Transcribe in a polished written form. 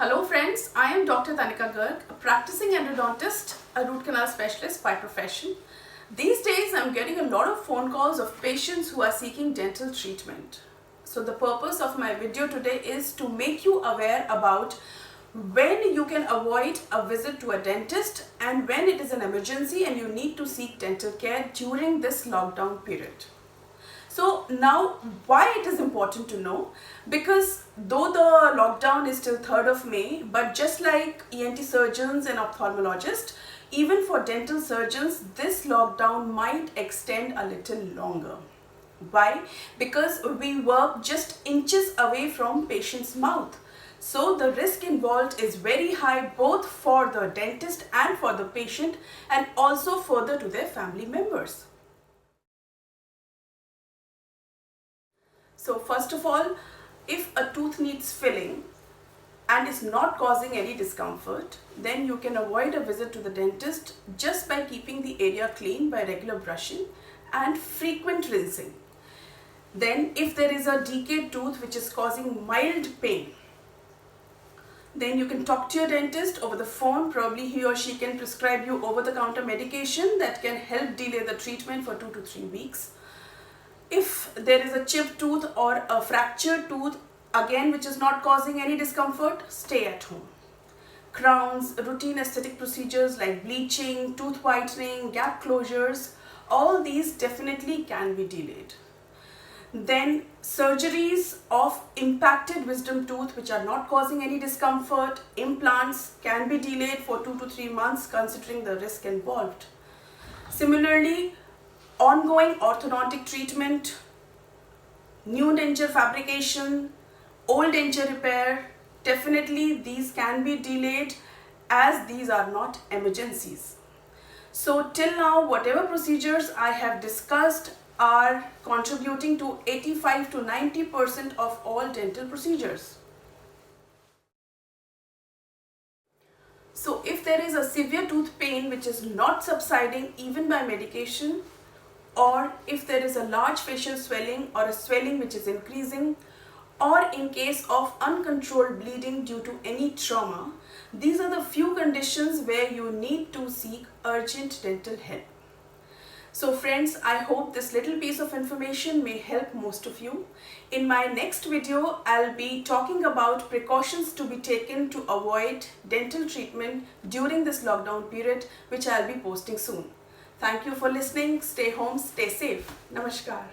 Hello friends, I am Dr. Tanika Garg, a practicing endodontist, a root canal specialist by profession. These days I'm getting a lot of phone calls of patients who are seeking dental treatment. So the purpose of my video today is to make you aware about when you can avoid a visit to a dentist and when it is an emergency and you need to seek dental care during this lockdown period. So now why it is important to know, because though the lockdown is till 3rd of May, but just like ENT surgeons and ophthalmologists, even for dental surgeons, this lockdown might extend a little longer. Why? Because we work just inches away from patient's mouth. So the risk involved is very high both for the dentist and for the patient, and also further to their family members. So first of all, if a tooth needs filling and is not causing any discomfort, then you can avoid a visit to the dentist just by keeping the area clean by regular brushing and frequent rinsing. Then if there is a decayed tooth which is causing mild pain, then you can talk to your dentist over the phone. Probably he or she can prescribe you over-the-counter medication that can help delay the treatment for 2 to 3 weeks. If there is a chipped tooth or a fractured tooth, again which is not causing any discomfort, stay at home. Crowns, routine aesthetic procedures like bleaching, tooth whitening, gap closures, all these definitely can be delayed. Then surgeries of impacted wisdom tooth which are not causing any discomfort, implants, can be delayed for 2 to 3 months considering the risk involved. Similarly, ongoing orthodontic treatment, new denture fabrication, old denture repair, definitely these can be delayed as these are not emergencies. So till now, whatever procedures I have discussed are contributing to 85 to 90% of all dental procedures. So if there is a severe tooth pain which is not subsiding even by medication, or if there is a large facial swelling or a swelling which is increasing, or in case of uncontrolled bleeding due to any trauma, these are the few conditions where you need to seek urgent dental help. So friends, I hope this little piece of information may help most of you. In my next video, I'll be talking about precautions to be taken to avoid dental treatment during this lockdown period, which I'll be posting soon. Thank you for listening. Stay home, stay safe. Namaskar.